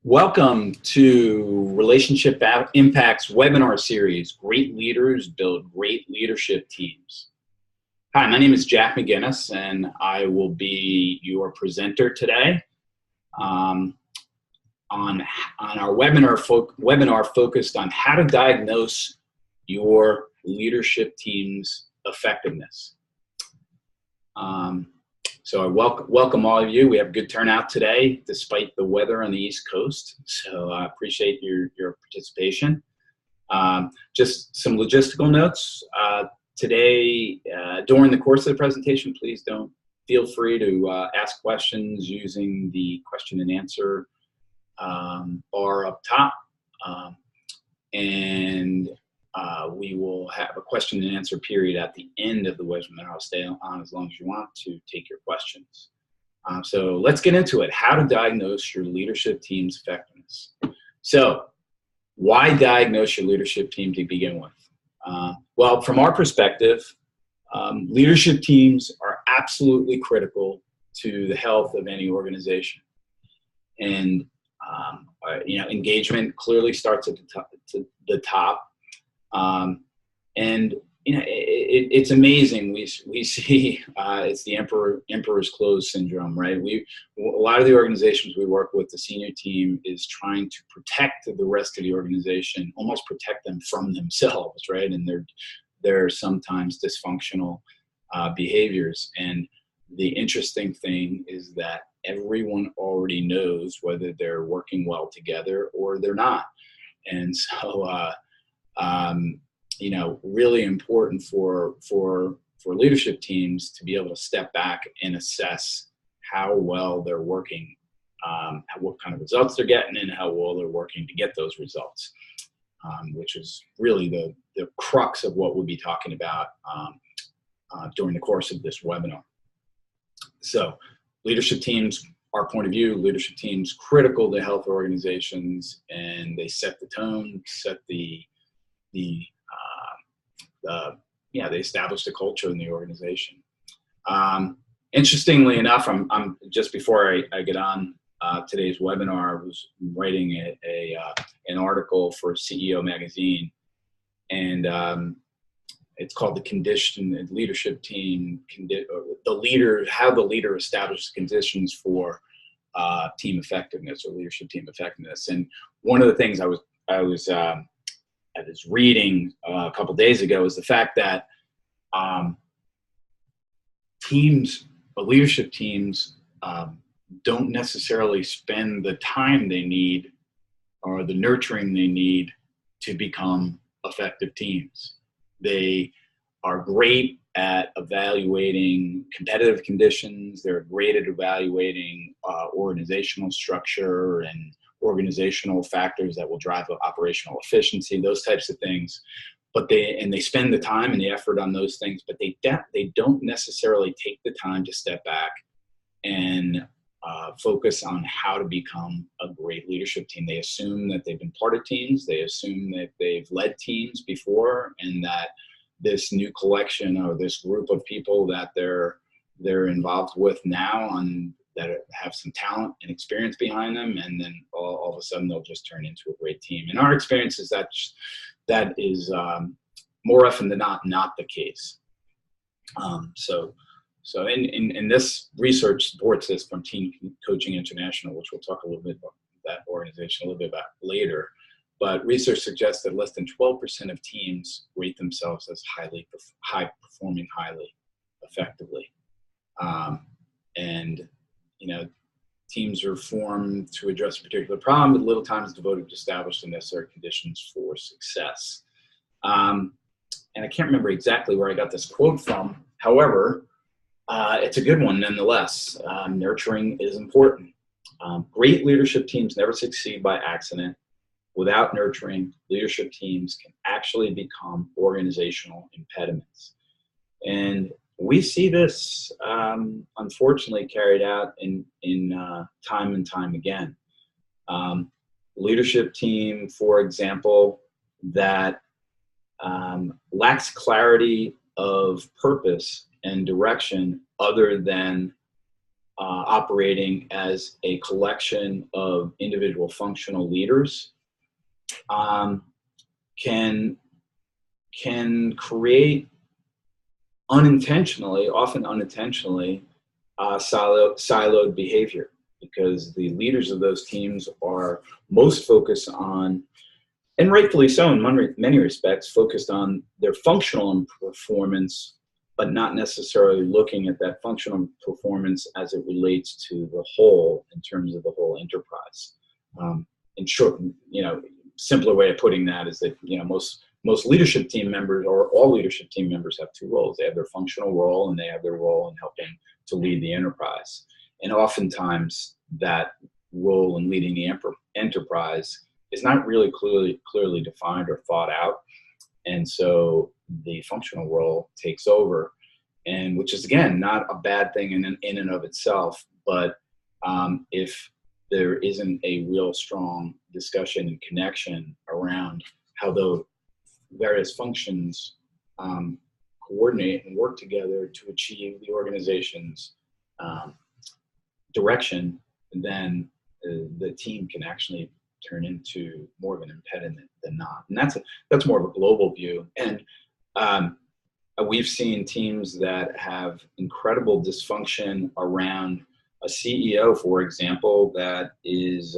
Welcome to Relationship Impact's webinar series, Great Leaders Build Great Leadership Teams. Hi, my name is Jack McGuinness, and I will be your presenter today on our webinar focused on how to diagnose your leadership team's effectiveness. So I welcome all of you. We have a good turnout today, despite the weather on the East Coast. So I appreciate your participation. Just some logistical notes. Today, during the course of the presentation, please don't feel free to ask questions using the question and answer bar up top. We will have a question and answer period at the end of the webinar. I'll stay on as long as you want to take your questions. So let's get into it. How to diagnose your leadership team's effectiveness. So why diagnose your leadership team to begin with? Well, from our perspective, leadership teams are absolutely critical to the health of any organization. And engagement clearly starts at the top. It's amazing. We see it's the emperor's clothes syndrome, right? A lot of the organizations we work with, the senior team is trying to protect the rest of the organization, almost protect them from themselves, right? And they're sometimes dysfunctional behaviors. And the interesting thing is that everyone already knows whether they're working well together or they're not. And so, really important for leadership teams to be able to step back and assess how well they're working, what kind of results they're getting, and how well they're working to get those results, which is really the crux of what we'll be talking about during the course of this webinar. So leadership teams, our point of view, leadership teams critical to health organizations, and they set the tone, set they establish the culture in the organization. Interestingly enough, I'm just before I get on today's webinar, I was writing an article for CEO magazine, and it's called "The Condition and Leadership Team." How the leader establishes conditions for team effectiveness or leadership team effectiveness. And one of the things I was reading a couple days ago is the fact that leadership teams don't necessarily spend the time they need or the nurturing they need to become effective teams. They are great at evaluating competitive conditions. They're great at evaluating organizational structure and organizational factors that will drive operational efficiency, those types of things. But they spend the time and the effort on those things, but they don't necessarily take the time to step back and focus on how to become a great leadership team. They assume that they've been part of teams. They assume that they've led teams before, and that this new collection or this group of people that they're involved with now that have some talent and experience behind them, and then all of a sudden they'll just turn into a great team. And our experience is that is more often than not the case. So in this research supports this from Team Coaching International, which we'll talk a little bit about that organization a little bit about later. But research suggests that less than 12% of teams rate themselves as high-performing, highly effectively. Teams are formed to address a particular problem, but little time is devoted to establish the necessary conditions for success. And I can't remember exactly where I got this quote from. However, it's a good one nonetheless. Nurturing is important. Great leadership teams never succeed by accident. Without nurturing, leadership teams can actually become organizational impediments. And we see this, unfortunately, carried out in time and time again. Leadership team, for example, that lacks clarity of purpose and direction other than operating as a collection of individual functional leaders can create unintentionally, often unintentionally, siloed behavior, because the leaders of those teams are most focused on, and rightfully so in many respects, focused on their functional performance, but not necessarily looking at that functional performance as it relates to the whole, in terms of the whole enterprise. In short, simpler way of putting that is that, most leadership team members, or all leadership team members, have two roles. They have their functional role, and they have their role in helping to lead the enterprise. And oftentimes that role in leading the enterprise is not really clearly defined or thought out. And so the functional role takes over, and which is, again, not a bad thing in and of itself. But if there isn't a real strong discussion and connection around how the various functions coordinate and work together to achieve the organization's direction, then the team can actually turn into more of an impediment than not. And that's more of a global view. And we've seen teams that have incredible dysfunction around a CEO, for example, that is,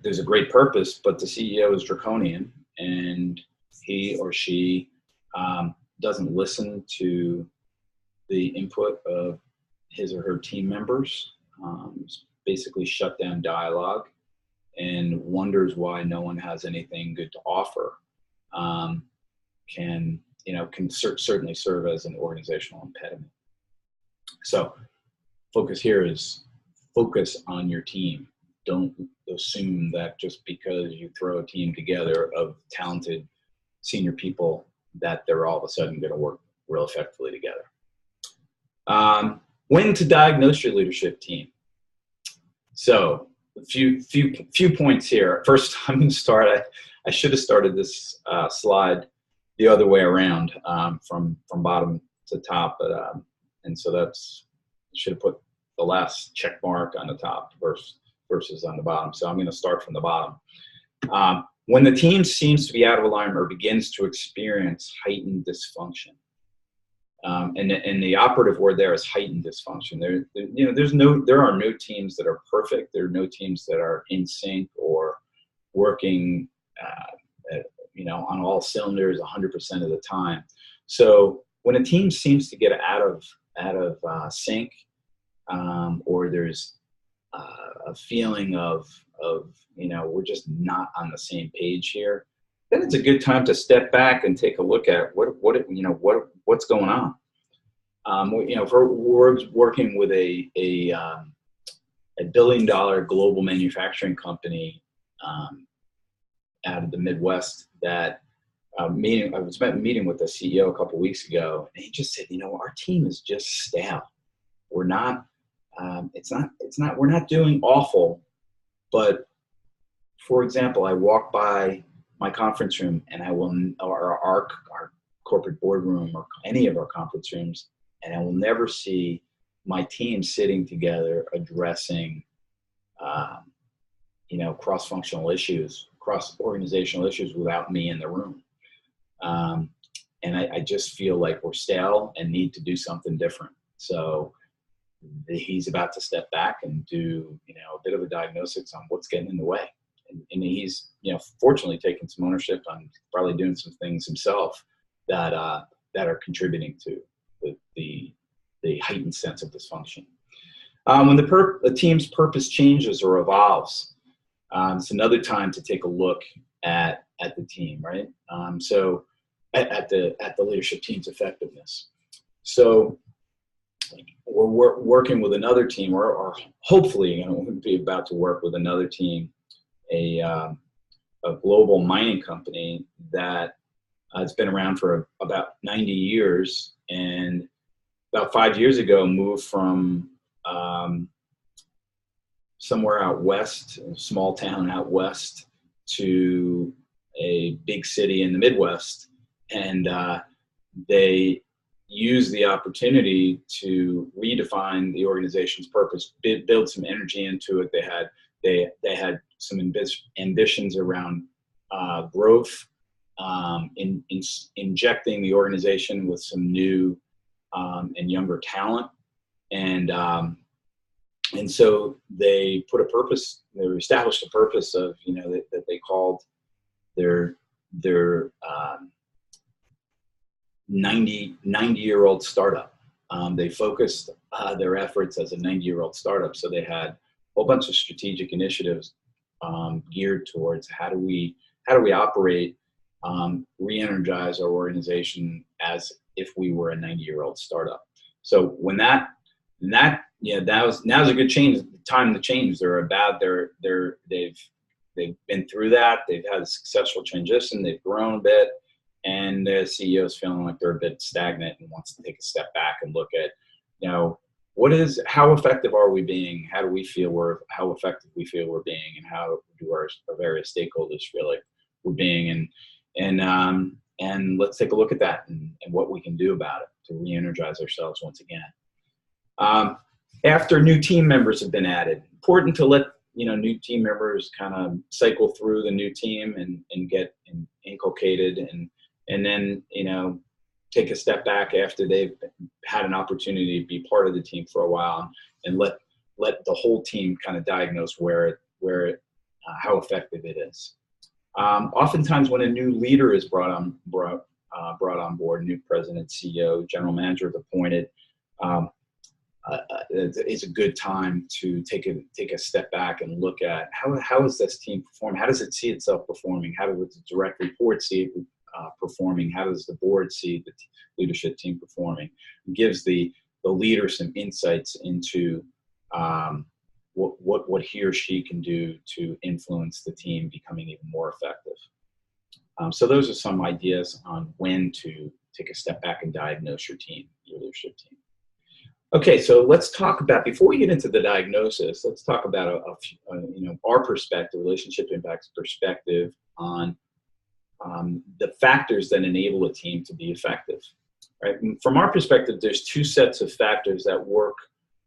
there's a great purpose, but the CEO is draconian, and he or she doesn't listen to the input of his or her team members, basically shut down dialogue, and wonders why no one has anything good to offer, can certainly serve as an organizational impediment. So focus here is focus on your team. Don't assume that just because you throw a team together of talented senior people that they're all of a sudden going to work real effectively together. When to diagnose your leadership team. So a few points here. First, I'm going to start. I should have started this slide the other way around, from bottom to top, but and so I should have put the last check mark on the top versus on the bottom. So I'm going to start from the bottom. When the team seems to be out of alignment or begins to experience heightened dysfunction, and the operative word there is heightened dysfunction. There are no teams that are perfect. There are no teams that are in sync or working, on all cylinders 100% of the time. So when a team seems to get out of sync, or there's a feeling of we're just not on the same page here, then it's a good time to step back and take a look at what's going on. If we're working with a $1 billion global manufacturing company out of the Midwest, that I was meeting with the CEO a couple of weeks ago, and he just said, our team is just stale. We're not. We're not doing awful, but for example, I walk by my conference room, and our corporate boardroom, or any of our conference rooms, and I will never see my team sitting together addressing, cross-functional issues, cross-organizational issues without me in the room. And I just feel like we're stale and need to do something different. So he's about to step back and do, a bit of a diagnosis on what's getting in the way. And he's, fortunately taken some ownership on probably doing some things himself that are contributing to the heightened sense of dysfunction. When the team's purpose changes or evolves, it's another time to take a look at the team, right? So at the leadership team's effectiveness. So we're working with another team, or hopefully we'll be about to work with another team, a global mining company that it's been around for about 90 years, and about 5 years ago moved from somewhere out west, a small town out west, to a big city in the Midwest. And they use the opportunity to redefine the organization's purpose, build some energy into it. They had some ambitions around growth, injecting the organization with some new and younger talent, and so they put a purpose. They established a purpose of, that they called their 90-year-old startup. They focused their efforts as a 90-year-old startup. So they had a whole bunch of strategic initiatives geared towards how do we operate, re-energize our organization as if we were a 90-year-old startup. So when now's a good time to change. They've been through that. They've had a successful transition. They've grown a bit, and the CEO is feeling like they're a bit stagnant and wants to take a step back and look at, how effective are we being? How do we feel how effective we feel we're being, and how do our various stakeholders feel like we're being? And let's take a look at that and what we can do about it to re-energize ourselves once again. After new team members have been added, important to let new team members kind of cycle through the new team and get inculcated, and then take a step back after they've had an opportunity to be part of the team for a while, and let the whole team kind of diagnose how effective it is. Oftentimes, when a new leader is brought on board, new president, CEO, general manager is appointed, it's a good time to take a step back and look at how is this team performing? How does it see itself performing? How does the direct report see it performing? How does the board see the leadership team performing? It gives the leader some insights into what he or she can do to influence the team becoming even more effective. So those are some ideas on when to take a step back and diagnose your leadership team. Okay, so let's talk about, before we get into the diagnosis, let's talk about our perspective, relationship impacts perspective on the factors that enable a team to be effective. Right? And from our perspective, there's two sets of factors that work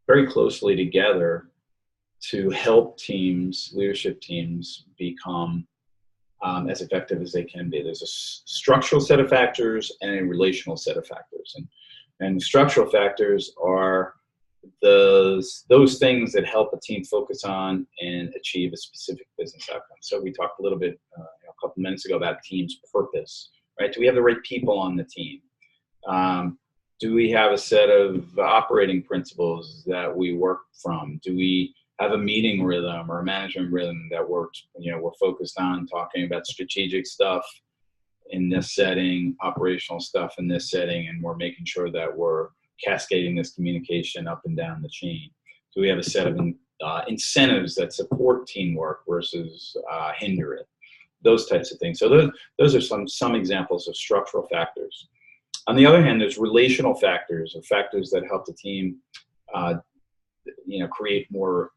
very closely together to help leadership teams, become as effective as they can be. There's a structural set of factors and a relational set of factors. And the structural factors are those things that help a team focus on and achieve a specific business outcome. So we talked a little bit a couple minutes ago about team's purpose, right? Do we have the right people on the team? Do we have a set of operating principles that we work from? Do we have a meeting rhythm or a management rhythm that works? We're focused on talking about strategic stuff in this setting, operational stuff in this setting, and we're making sure that we're cascading this communication up and down the chain. Do we have a set of incentives that support teamwork versus hinder it? Those types of things. So those are some examples of structural factors. On the other hand, there's relational factors, or factors that help the team, create more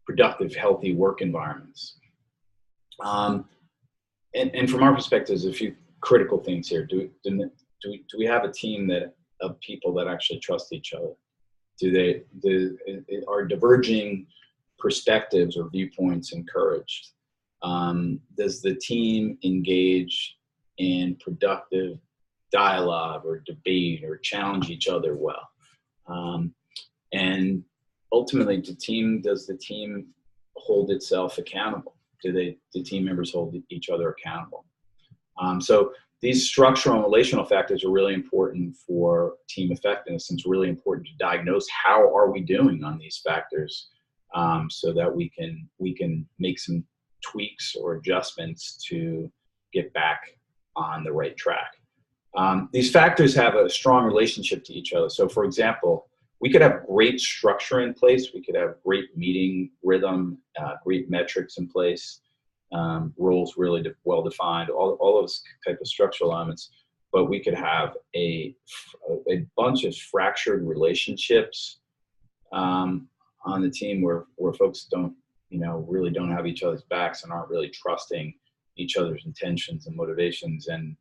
productive, healthy work environments. And from our perspective, there's a few critical things here. Do we have a team of people that actually trust each other? Are diverging perspectives or viewpoints encouraged? Does the team engage in productive dialogue or debate or challenge each other well? And ultimately, does the team hold itself accountable? Do the team members hold each other accountable? So these structural and relational factors are really important for team effectiveness, and it's really important to diagnose how are we doing on these factors, so that we can make some tweaks or adjustments to get back on the right track. These factors have a strong relationship to each other. So for example, we could have great structure in place. We could have great meeting rhythm, great metrics in place, rules really well defined, all those type of structural elements. But we could have a bunch of fractured relationships on the team where folks really don't have each other's backs and aren't really trusting each other's intentions and motivations, and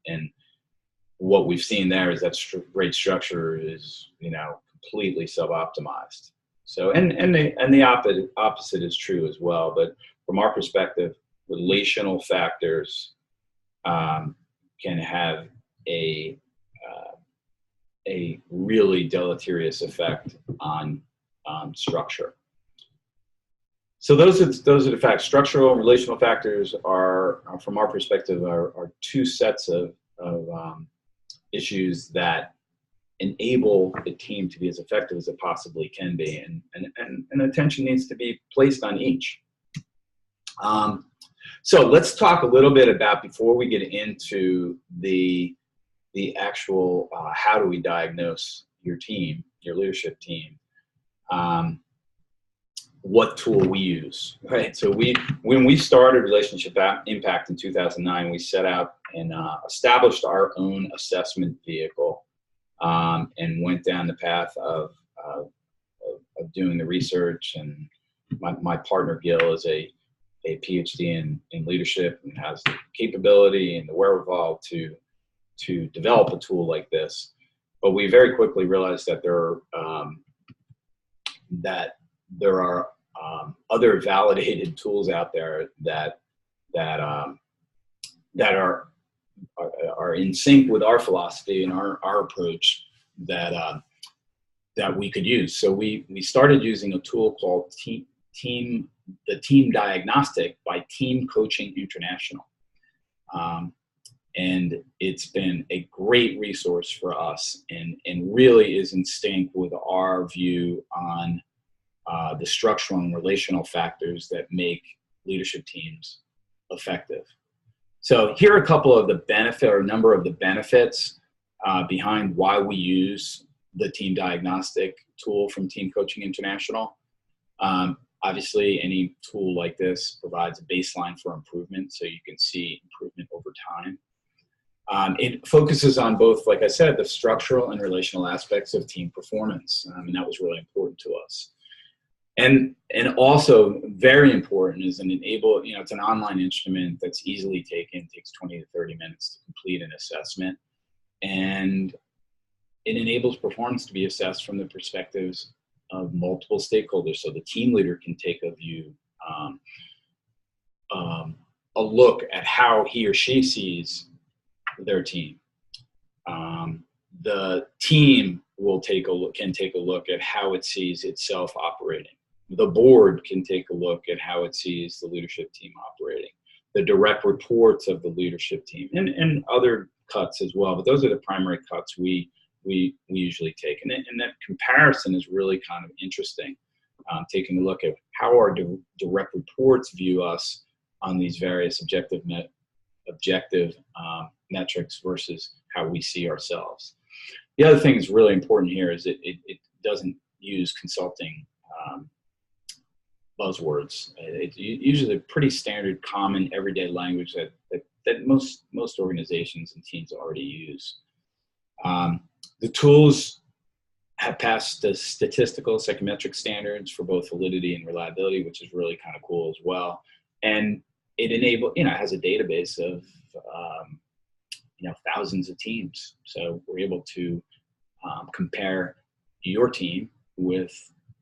what we've seen there is that rate structure is, completely sub-optimized. So, and the opposite is true as well. But from our perspective, relational factors can have a really deleterious effect on structure. So those are the facts. Structural and relational factors are from our perspective, are two sets of issues that enable the team to be as effective as it possibly can be, and attention needs to be placed on each. So let's talk a little bit about, before we get into the actual how do we diagnose your team, your leadership team, what tool we use, right? So when we started Relationship Impact in 2009, we set out and established our own assessment vehicle, and went down the path of doing the research. And my partner Gil is a PhD in leadership and has the capability and the wherewithal to develop a tool like this. But we very quickly realized that there are other validated tools out there that are in sync with our philosophy and our approach that we could use. So we started using a tool called Team Diagnostic by Team Coaching International. And it's been a great resource for us, and really is in sync with our view on the structural and relational factors that make leadership teams effective. So here are a couple of a number of the benefits behind why we use the Team Diagnostic tool from Team Coaching International. Obviously, any tool like this provides a baseline for improvement, so you can see improvement over time. It focuses on both, like I said, the structural and relational aspects of team performance, and that was really important to us. And also very important is it's an online instrument that's easily taken, takes 20 to 30 minutes to complete an assessment. And it enables performance to be assessed from the perspectives of multiple stakeholders. So the team leader can take a view, a look at how he or she sees their team. The team can take a look at how it sees itself operating. The board can take a look at how it sees the leadership team operating, the direct reports of the leadership team, and other cuts as well. But those are the primary cuts we usually take. And that comparison is really kind of interesting, taking a look at how our direct reports view us on these various objective metrics versus how we see ourselves. The other thing that's really important here is it doesn't use consulting buzzwords. It's usually pretty standard, common, everyday language that most organizations and teams already use. The tools have passed the statistical psychometric standards for both validity and reliability, which is really kind of cool as well. And it has a database of thousands of teams. So we're able to compare your team with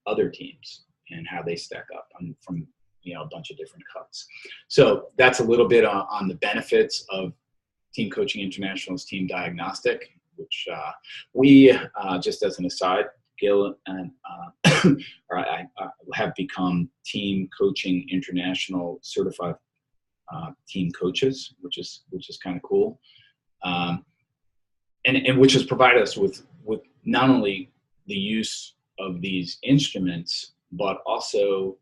other teams and how they stack up from a bunch of different cuts. So that's a little bit on the benefits of Team Coaching International's Team Diagnostic, which we, just as an aside, Gil and I have become Team Coaching International certified team coaches, which is kind of cool, and which has provided us with not only the use of these instruments, but also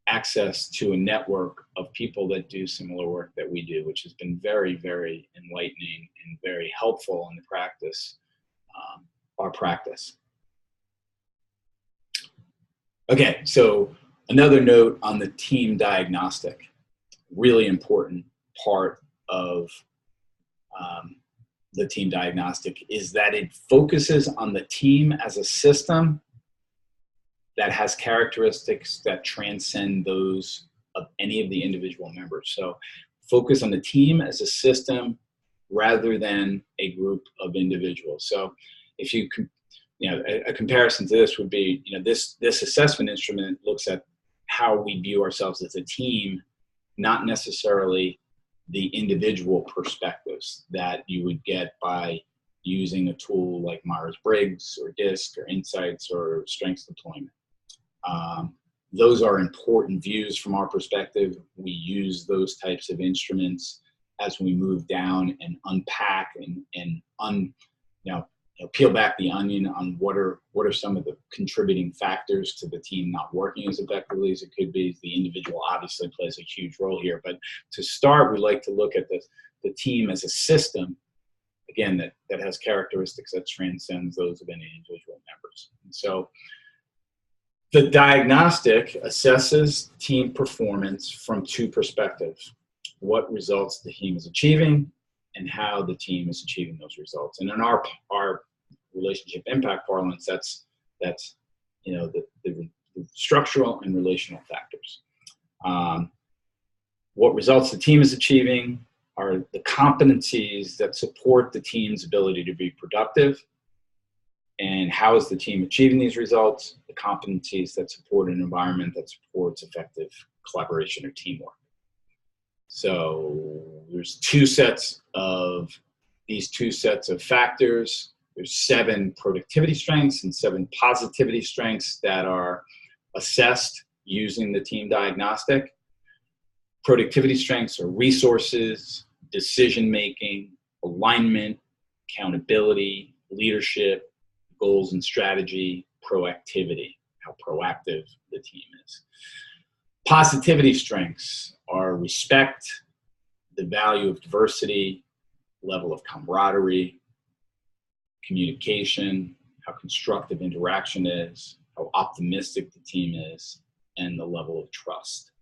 access to a network of people that do similar work that we do, which has been very, very enlightening and very helpful in the practice, our practice. Okay, so another note on the Team Diagnostic, really important part of the Team Diagnostic is that it focuses on the team as a system that has characteristics that transcend those of any of the individual members. So focus on the team as a system rather than a group of individuals. So if you a comparison to this would be, this assessment instrument looks at how we view ourselves as a team, not necessarily the individual perspectives that you would get by using a tool like Myers-Briggs or DISC or Insights or Strengths Deployment. Those are important views from our perspective. We use those types of instruments as we move down and unpack and peel back the onion on what are some of the contributing factors to the team not working as effectively as it could be. The individual obviously plays a huge role here, but to start, we like to look at the team as a system, again, that has characteristics that transcends those of any individual members. And so the diagnostic assesses team performance from two perspectives: what results the team is achieving and how the team is achieving those results. And in our relationship impact parlance, that's the structural and relational factors. What results the team is achieving are the competencies that support the team's ability to be productive. And how is the team achieving these results? The competencies that support an environment that supports effective collaboration or teamwork. So there's these two sets of factors. There's 7 productivity strengths and 7 positivity strengths that are assessed using the team diagnostic. Productivity strengths are resources, decision-making, alignment, accountability, leadership, goals and strategy, proactivity, how proactive the team is. Positivity strengths are respect, the value of diversity, level of camaraderie, communication, how constructive interaction is, how optimistic the team is, and the level of trust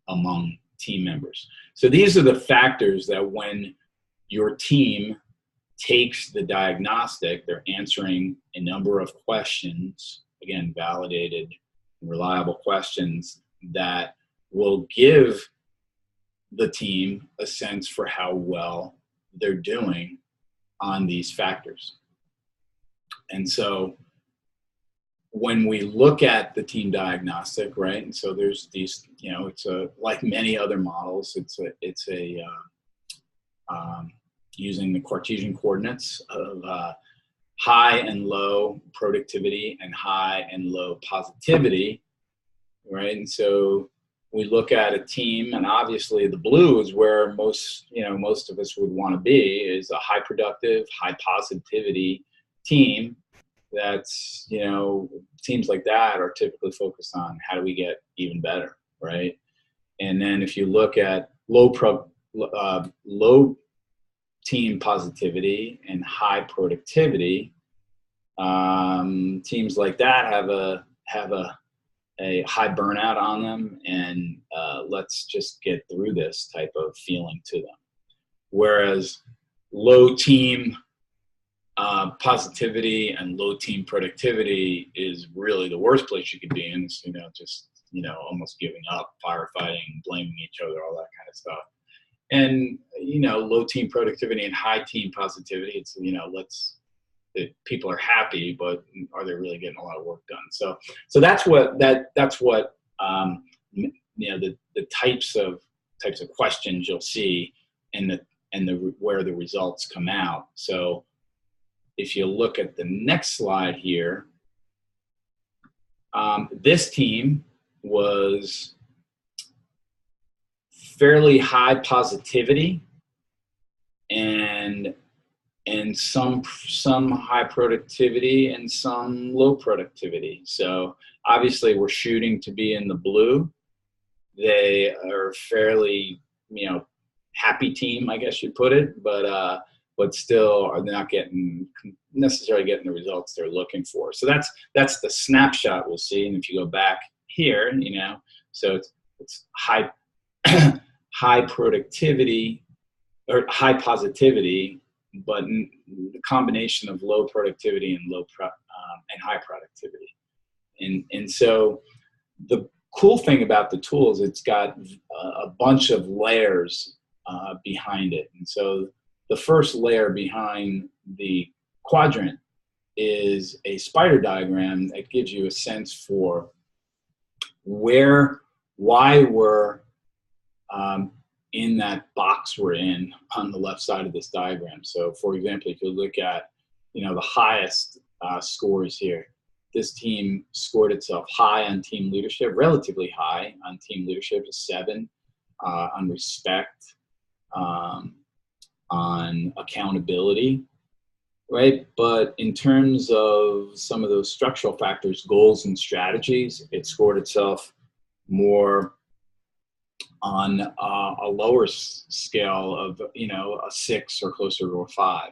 among team members. So these are the factors that when your team takes the diagnostic, they're answering a number of questions, again, validated, reliable questions that will give the team a sense for how well they're doing on these factors. And so when we look at the team diagnostic, right, and so there's these, it's like many other models, it's using the Cartesian coordinates of high and low productivity and high and low positivity, right? And so we look at a team, and obviously the blue is where most of us would want to be, is a high productive, high positivity team. That's, teams like that are typically focused on how do we get even better, right? And then if you look at low team positivity and high productivity, teams like that have a high burnout on them, and let's just get through this type of feeling to them. Whereas low team positivity and low team productivity is really the worst place you could be in. It's, almost giving up, firefighting, blaming each other, all that kind of stuff. And, low team productivity and high team positivity, it's, people are happy, but are they really getting a lot of work done? So that's what the types of questions you'll see and where the results come out. So if you look at the next slide here, this team was fairly high positivity and some high productivity and some low productivity. So obviously we're shooting to be in the blue. They are fairly, happy team, I guess you'd put it, but still are not necessarily getting the results they're looking for. So that's the snapshot we'll see. And if you go back here, so it's high high productivity or high positivity, but the combination of low productivity and and high productivity. And so the cool thing about the tool is it's got a bunch of layers behind it. And so the first layer behind the quadrant is a spider diagram that gives you a sense for why we're in that box we're in on the left side of this diagram. So for example, if you look at, the highest scores here, this team scored itself high on team leadership, relatively high on team leadership, a 7, on respect, on accountability, right? But in terms of some of those structural factors, goals and strategies, it scored itself more on a lower scale of, a 6 or closer to a 5.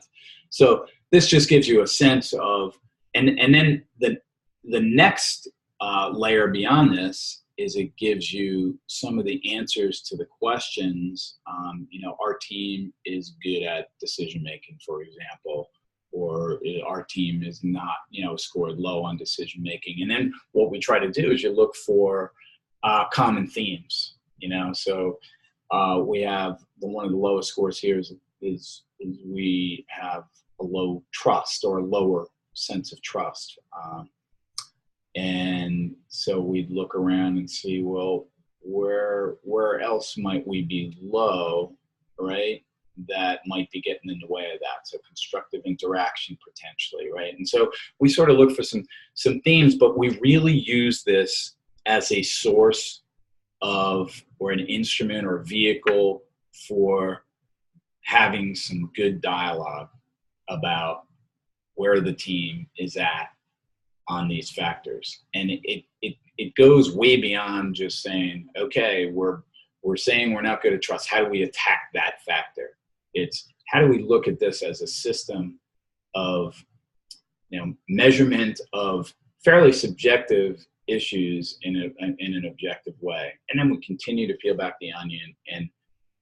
So this just gives you a sense of, and then the next layer beyond this is it gives you some of the answers to the questions. Our team is good at decision making, for example, or our team is not, scored low on decision making. And then what we try to do is you look for common themes. So we have one of the lowest scores here is we have a low trust or a lower sense of trust. And so we'd look around and see, well, where else might we be low, right? That might be getting in the way of that. So constructive interaction potentially, right? And so we sort of look for some themes, but we really use this as a source of, or an instrument or vehicle for having some good dialogue about where the team is at on these factors. And it goes way beyond just saying, okay, we're saying we're not going to trust. How do we attack that factor? It's how do we look at this as a system of, measurement of fairly subjective issues in an objective way. And then we continue to peel back the onion.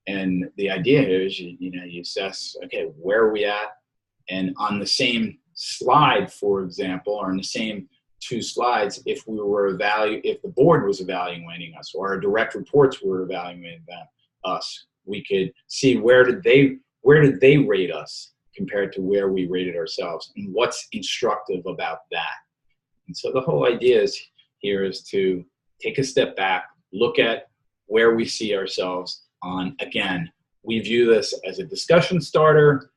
And the idea here is, you assess, okay, where are we at? And on the same slide, for example, or in the same 2 slides, if the board was evaluating us, or our direct reports were evaluating us, we could see where did they rate us compared to where we rated ourselves, and what's instructive about that. And so the whole idea here is to take a step back, look at where we see ourselves on. Again, we view this as a discussion starter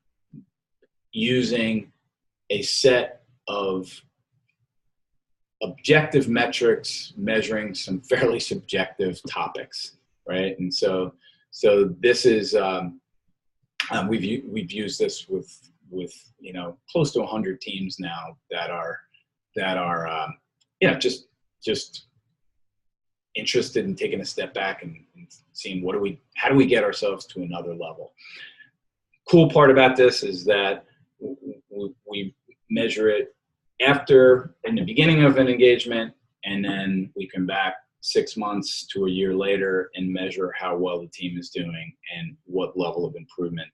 using a set of objective metrics measuring some fairly subjective topics, right? And so this is we've used this with close to 100 teams now that are just interested in taking a step back and seeing how do we get ourselves to another level. Cool part about this is that we measure it in the beginning of an engagement, and then we come back 6 months to a year later and measure how well the team is doing and what level of improvement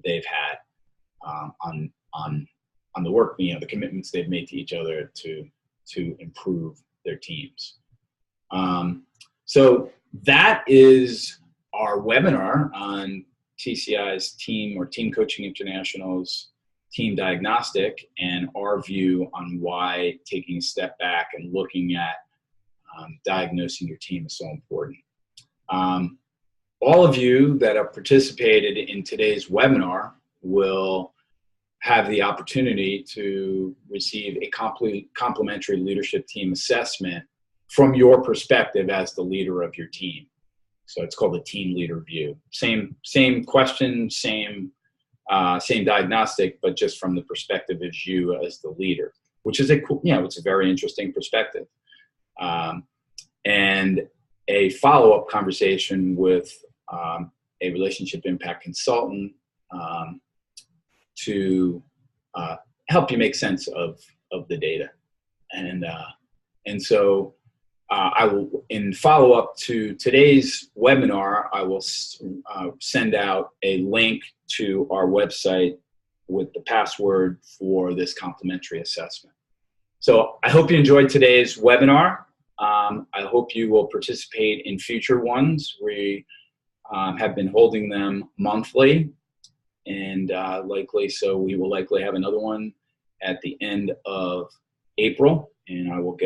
they've had on the work, the commitments they've made to each other to improve their teams. So that is our webinar on TCI's team, or Team Coaching International's team diagnostic, and our view on why taking a step back and looking at diagnosing your team is so important. All of you that have participated in today's webinar will have the opportunity to receive a complimentary leadership team assessment from your perspective as the leader of your team. So it's called the team leader view. Same question, same diagnostic, but just from the perspective as you as the leader, which is it's a very interesting perspective. And a follow-up conversation with a relationship impact consultant to help you make sense of the data. And so I will, in follow-up to today's webinar, I will send out a link to our website with the password for this complimentary assessment. So I hope you enjoyed today's webinar. I hope you will participate in future ones. We have been holding them monthly. and so we will likely have another one at the end of April, and I will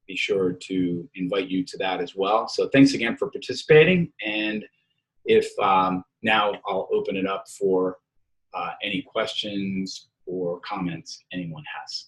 be sure to invite you to that as well. So thanks again for participating, and if now I'll open it up for any questions or comments anyone has.